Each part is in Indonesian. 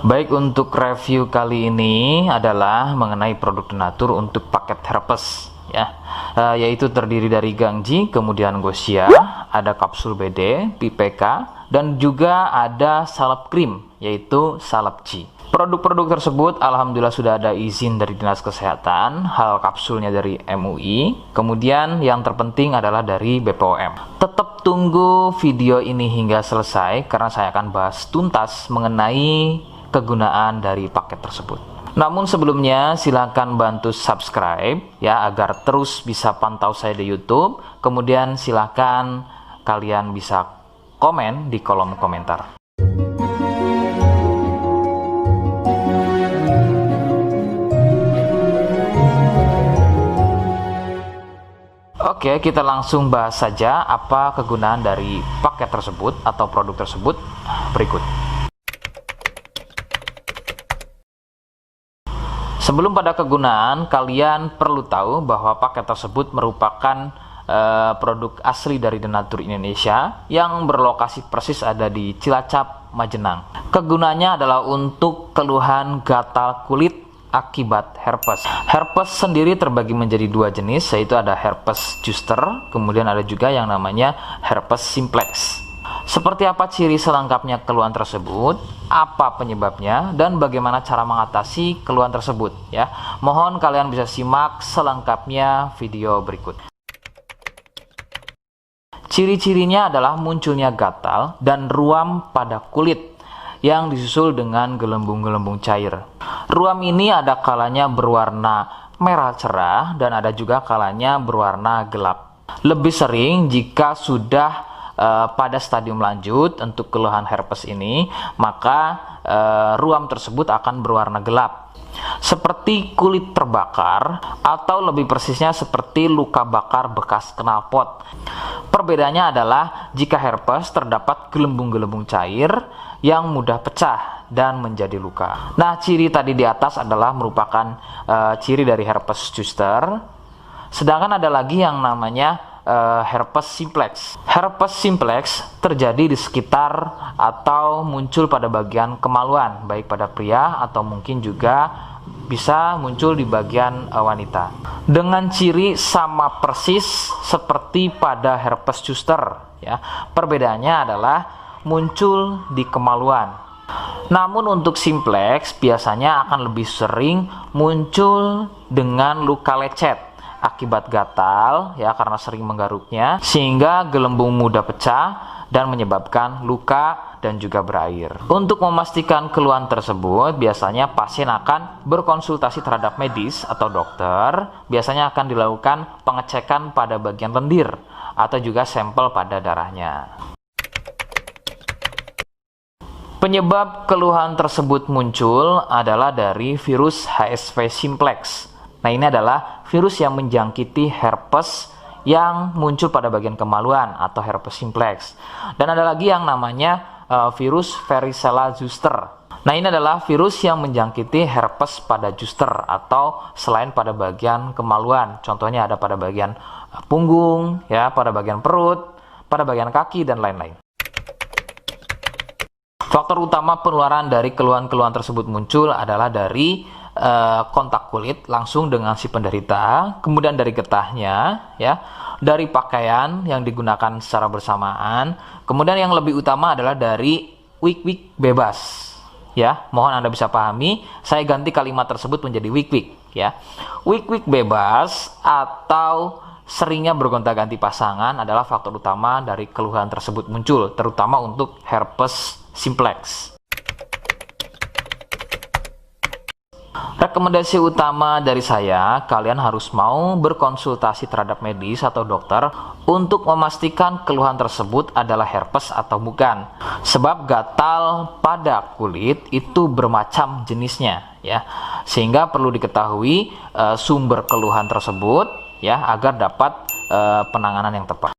Baik, untuk review kali ini adalah mengenai produk Denatur untuk paket herpes ya, yaitu terdiri dari Gangji, kemudian Gosia, ada kapsul BD, PPK, dan juga ada salep krim yaitu Salep G. Produk-produk tersebut alhamdulillah sudah ada izin dari Dinas Kesehatan, hal kapsulnya dari MUI, kemudian yang terpenting adalah dari BPOM. Tetap tunggu video ini hingga selesai karena saya akan bahas tuntas mengenai kegunaan dari paket tersebut. Namun sebelumnya silakan bantu subscribe ya agar terus bisa pantau saya di YouTube. Kemudian silakan kalian bisa komen di kolom komentar. Oke, kita langsung bahas saja apa kegunaan dari paket tersebut atau produk tersebut berikut. Sebelum pada kegunaan, kalian perlu tahu bahwa paket tersebut merupakan produk asli dari Denatur Indonesia yang berlokasi persis ada di Cilacap, Majenang. Kegunaannya adalah untuk keluhan gatal kulit akibat herpes. Herpes sendiri terbagi menjadi dua jenis, yaitu ada herpes zoster, kemudian ada juga yang namanya herpes simplex. Seperti apa ciri selengkapnya keluhan tersebut, apa penyebabnya, dan bagaimana cara mengatasi keluhan tersebut ya. Mohon kalian bisa simak selengkapnya video berikut. Ciri-cirinya adalah munculnya gatal dan ruam pada kulit yang disusul dengan gelembung-gelembung cair. Ruam ini ada kalanya berwarna merah cerah dan ada juga kalanya berwarna gelap. Lebih sering jika sudah pada stadium lanjut untuk keluhan herpes ini, maka ruam tersebut akan berwarna gelap seperti kulit terbakar atau lebih persisnya seperti luka bakar bekas knalpot. Perbedaannya adalah jika herpes terdapat gelembung-gelembung cair yang mudah pecah dan menjadi luka. Nah, ciri tadi di atas adalah merupakan ciri dari herpes zoster. Sedangkan ada lagi yang namanya herpes simplex. Herpes simplex terjadi di sekitar atau muncul pada bagian kemaluan, baik pada pria atau mungkin juga bisa muncul di bagian wanita. Dengan ciri sama persis seperti pada herpes zoster ya. Perbedaannya adalah muncul di kemaluan. Namun untuk simplex biasanya akan lebih sering muncul dengan luka lecet akibat gatal ya, karena sering menggaruknya sehingga gelembung mudah pecah dan menyebabkan luka dan juga berair. Untuk memastikan keluhan tersebut biasanya pasien akan berkonsultasi terhadap medis atau dokter. Biasanya akan dilakukan pengecekan pada bagian lendir atau juga sampel pada darahnya. Penyebab keluhan tersebut muncul adalah dari virus HSV simplex. Nah, ini adalah virus yang menjangkiti herpes yang muncul pada bagian kemaluan atau herpes simplex. Dan ada lagi yang namanya virus varicella zoster. Nah, ini adalah virus yang menjangkiti herpes pada zoster atau selain pada bagian kemaluan. Contohnya ada pada bagian punggung, ya, pada bagian perut, pada bagian kaki dan lain-lain. Faktor utama penularan dari keluhan-keluhan tersebut muncul adalah dari kontak kulit langsung dengan si penderita, kemudian dari getahnya ya, dari pakaian yang digunakan secara bersamaan, kemudian yang lebih utama adalah dari wik-wik bebas ya. Mohon Anda bisa pahami, saya ganti kalimat tersebut menjadi wik-wik ya. Wik-wik bebas atau seringnya bergonta-ganti pasangan adalah faktor utama dari keluhan tersebut muncul, terutama untuk herpes simplex. Rekomendasi utama dari saya, kalian harus mau berkonsultasi terhadap medis atau dokter untuk memastikan keluhan tersebut adalah herpes atau bukan. Sebab gatal pada kulit itu bermacam jenisnya ya. Sehingga perlu diketahui sumber keluhan tersebut ya agar dapat penanganan yang tepat.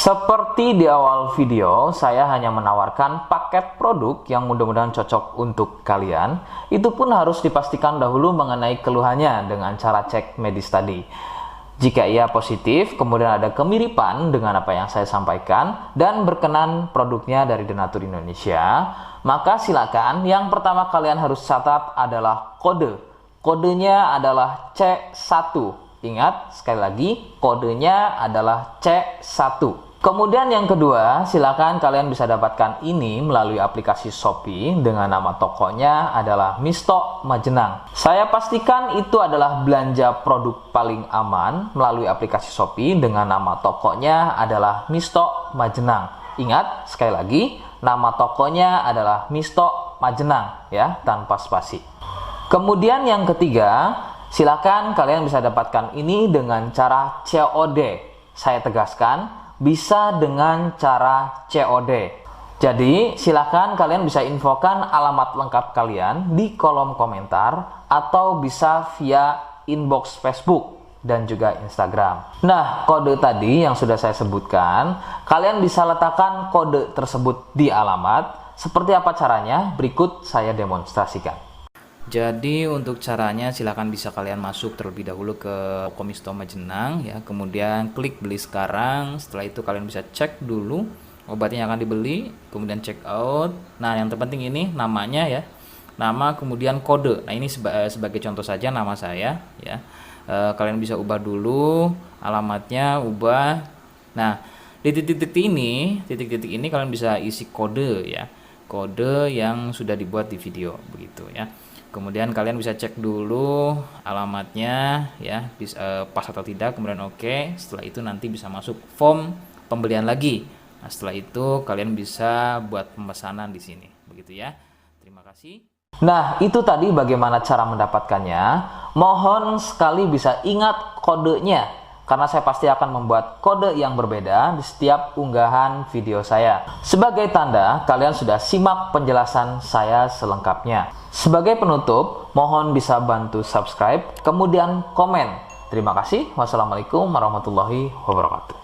Seperti di awal video, saya hanya menawarkan paket produk yang mudah-mudahan cocok untuk kalian. Itu pun harus dipastikan dahulu mengenai keluhannya dengan cara cek medis tadi. Jika ia positif, kemudian ada kemiripan dengan apa yang saya sampaikan dan berkenan produknya dari Denatur Indonesia, maka silakan yang pertama kalian harus catat adalah kode. Kodenya adalah C1. Ingat, sekali lagi, kodenya adalah C1. Kemudian yang kedua, silakan kalian bisa dapatkan ini melalui aplikasi Shopee dengan nama tokonya adalah Misto Majenang. Saya pastikan itu adalah belanja produk paling aman melalui aplikasi Shopee dengan nama tokonya adalah Misto Majenang. Ingat, sekali lagi, nama tokonya adalah Misto Majenang ya, tanpa spasi. Kemudian yang ketiga, silakan kalian bisa dapatkan ini dengan cara COD. Saya tegaskan, bisa dengan cara COD. Jadi, silakan kalian bisa infokan alamat lengkap kalian di kolom komentar atau bisa via inbox Facebook dan juga Instagram. Nah, kode tadi yang sudah saya sebutkan, kalian bisa letakkan kode tersebut di alamat. Seperti apa caranya? Berikut saya demonstrasikan. Jadi untuk caranya silahkan bisa kalian masuk terlebih dahulu ke toko Misto Majenang ya, kemudian klik beli sekarang. Setelah itu kalian bisa cek dulu obatnya yang akan dibeli, kemudian check out. Nah yang terpenting ini namanya ya, nama kemudian kode. Nah ini sebagai contoh saja nama saya ya. Kalian bisa ubah dulu alamatnya, ubah. Nah di titik-titik ini kalian bisa isi kode ya, kode yang sudah dibuat di video begitu ya. Kemudian kalian bisa cek dulu alamatnya ya, pas atau tidak, kemudian oke. Setelah itu nanti bisa masuk form pembelian lagi. Nah, setelah itu kalian bisa buat pemesanan di sini. Begitu ya. Terima kasih. Nah, itu tadi bagaimana cara mendapatkannya. Mohon sekali bisa ingat kodenya, karena saya pasti akan membuat kode yang berbeda di setiap unggahan video saya. Sebagai tanda, kalian sudah simak penjelasan saya selengkapnya. Sebagai penutup, mohon bisa bantu subscribe, kemudian komen. Terima kasih. Wassalamualaikum warahmatullahi wabarakatuh.